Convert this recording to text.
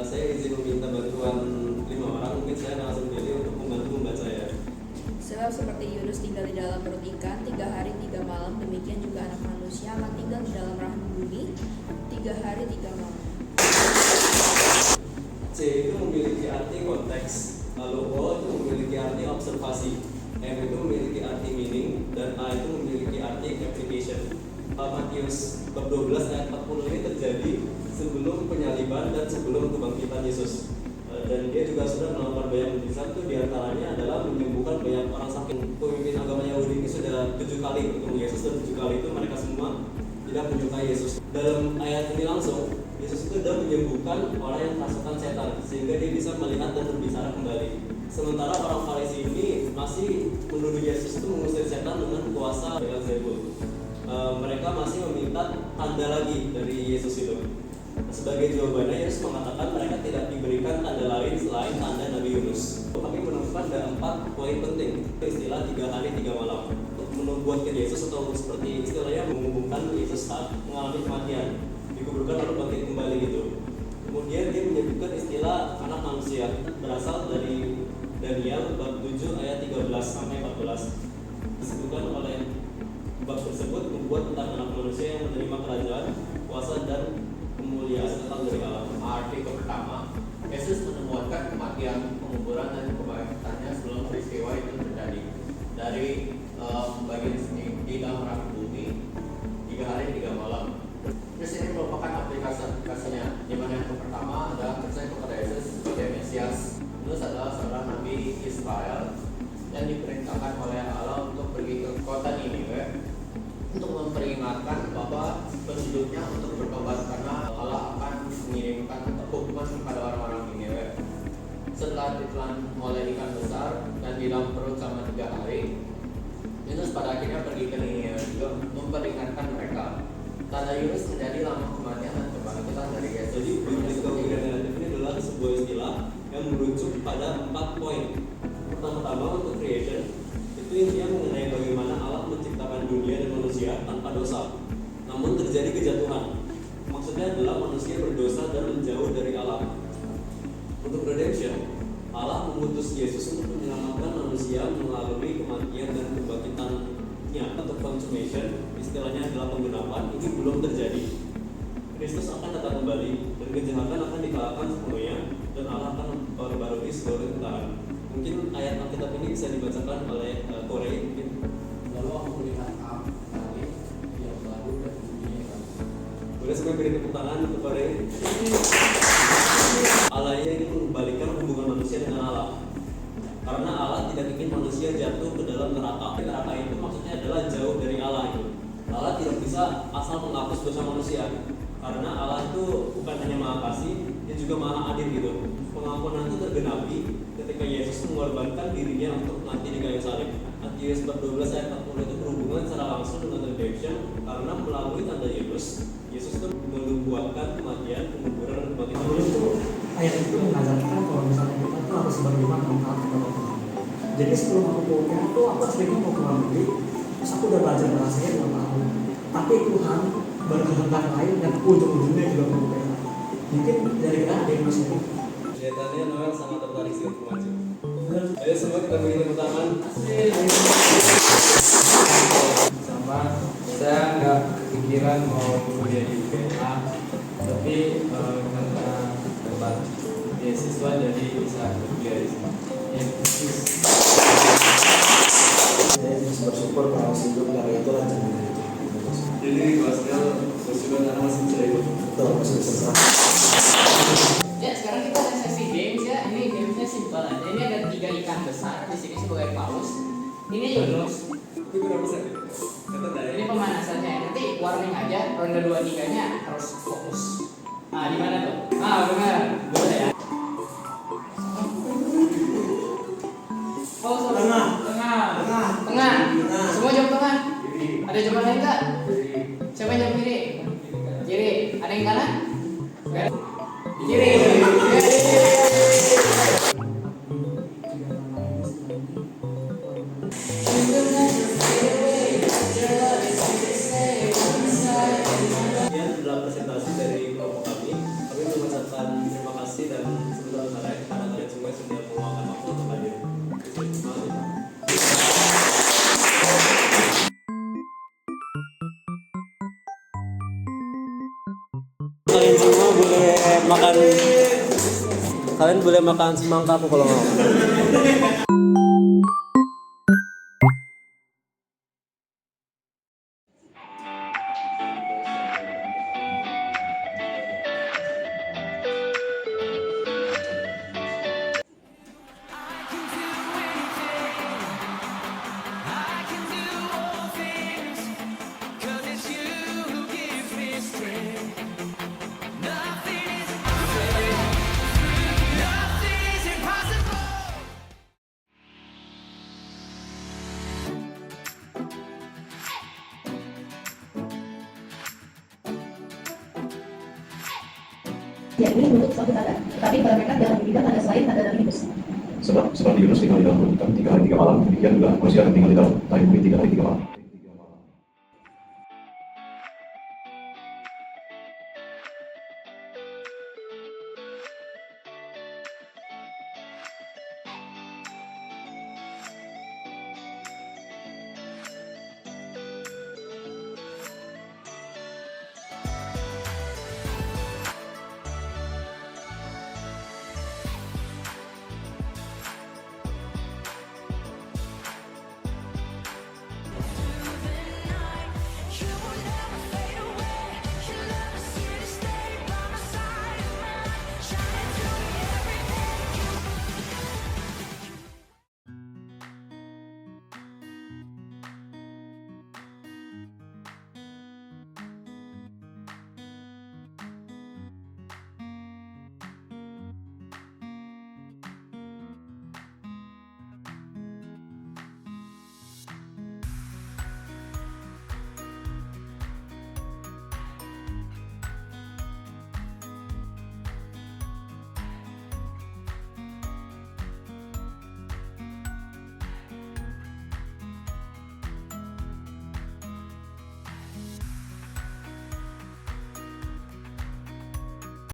Saya izin meminta bantuan 5 orang, mungkin saya langsung pilih untuk membantu membaca ya. Sebab seperti Yunus tinggal di dalam perut ikan 3 hari 3 malam, demikian juga anak manusia akan tinggal di dalam rahim bumi 3 hari 3 malam. C itu memiliki arti konteks, lalu O itu memiliki arti observasi, M itu memiliki arti meaning, dan A itu memiliki arti application. Matius bab 12 ayat 40 ini terjadi sebelum penyaliban dan sebelum kebangkitan Yesus. Dan dia juga sudah melakukan banyak mujizat, itu diantaranya adalah menyembuhkan banyak orang sakit. Pemimpin agama Yahudi ini sudah 7 kali bertemu Yesus, dan 7 kali itu mereka semua tidak menyukai Yesus. Dalam ayat ini langsung, Yesus itu sudah menyembuhkan orang yang kerasukan setan, sehingga dia bisa melihat dan berbicara kembali. Sementara orang Farisi ini masih menuduh Yesus itu mengusir setan dengan kuasa Beelzebul. Mereka masih meminta tanda lagi dari Yesus itu. Sebagai jawabannya, Yesus mengatakan mereka tidak diberikan tanda lain selain tanda Nabi Yunus. Kami menemukan ada 4 poin penting, istilah 3 hari 3 malam. Untuk menubuatkan Yesus atau seperti istilahnya mengumumkan Yesus saat mengalami kematian, dikuburkan lalu bangkit kembali gitu. Kemudian dia menyebutkan istilah anak manusia, berasal dari Daniel bab 7 ayat 13 sampai 14. Disebutkan oleh bab tersebut membuat tentang anak manusia yang menerima kerajaan, kuasa dan kemuliaan datang dari Allah. Arti pertama, Yesus menemukan kematian, penguburan dan kebangkitannya sebelum peristiwa itu terjadi. Dari bagian sini di dalam rahim bumi 3 hari 3 malam. Terus ini merupakan aplikasinya, di mana yang pertama adalah percaya kepada Yesus sebagai Mesias. Terus adalah seorang Nabi Israel yang diperintahkan oleh Allah untuk pergi ke kota Niniwe untuk memperingatkan bahwa penduduknya untuk bertobat karena Allah akan mengirimkan hukuman kepada orang-orang Niniwe. Setelah ditelan oleh ikan besar dan di dalam perut selama 3 hari, Yunus pada akhirnya pergi ke Niniwe juga memperingatkan mereka. Tanda Yunus menjadi lama kematian dan kebangkitan dari Yesus. Jadi biblical negatif ini adalah sebuah istilah yang merujuk pada 4 poin. Pertama-tama untuk creation, itu intinya mengenai bagaimana Allah menciptakan dunia dan manusia tanpa dosa. Namun terjadi kejatuhan. Maksudnya adalah manusia berdosa dan menjauh dari Allah. Untuk redemption, Allah mengutus Yesus untuk menyelamatkan manusia melalui kematian dan kebangkitannya. Untuk consummation, istilahnya adalah penggenapan, ini belum terjadi. Kristus akan datang kembali dan kejahatan akan dikalahkan sepenuhnya, dan Allah akan memperbarui seluruh ciptaan. Mungkin ayat Alkitab ini bisa dibacakan oleh Korey mungkin. Lalu aku melihat langit yang baru dan bumi yang baru. Boleh semua beri tepuk tangan untuk Korey. Allah ini mengembalikan hubungan manusia dengan Allah. Karena Allah tidak ingin manusia jatuh ke dalam neraka. Neraka itu maksudnya adalah jauh dari Allah itu. Allah tidak bisa asal menghapus dosa manusia. Karena Allah itu bukan hanya Maha Kasih, Dia juga Maha Adil gitu. Pengampunan itu tergenapi ketika Yesus mengorbankan dirinya untuk mati di kayu salib. Matius bab 12 ayat 40 itu berhubungan secara langsung dengan redemption, karena melalui tanda Yesus itu menubuatkan kematian, penguburan dan kebangkitan. Ayat itu mengajarkan kalau misalnya kita tuh harus beriman dan taat kepada Tuhan. Jadi sebelum aku kuliah tuh aku aslinya mau ke luar negeri, terus aku udah belajar bahasanya 2 tahun. Tapi Tuhan berkehendak lain dan ujung-ujungnya juga berbeda. Mungkin dari kita ada yang masih ini. Kelihatannya Noel sangat tertarik sih untuk maju. Ayo semua kita beri tepuk tangan. Sama saya nggak kepikiran mau kuliah di UPA, tapi karena dapat beasiswa jadi bisa kuliah di sini. Saya bersyukur kalau hidup dari itu lancar gitu. Jadi kelasnya bersyukur karena masih bisa ikut. Betul, masih bisa. Ya, sekarang kita ada sesi games ya. Ini gamesnya simpel aja. Ini ada 3 ikan besar di sini sebagai paus. Ini Yunus. Itu berapa set? Ini pemanasannya. Nanti warning aja. Ronde 2-3-nya harus fokus. Nah, di mana tuh? Ah, benar. Boleh ya. Oh, sorry. Tengah. Tengah. Semua jawab tengah. Ada jawaban lain nggak? Siapa yang jawab kiri? Kiri. Ada yang kanan? Kiri. You will never fade away. Your love is here to stay. kalian semua boleh makan. Kalian boleh makan semangka aku kalau mau. Ya ini menutup suatu tanda, tetapi pada mereka dalam bidang tanda selain tanda Nabi Yunus. Sebab seperti Yunus tinggal di dalam perut ikan 3 hari 3 malam, demikian juga manusia akan tinggal di dalam tahi bumi 3 hari 3 malam.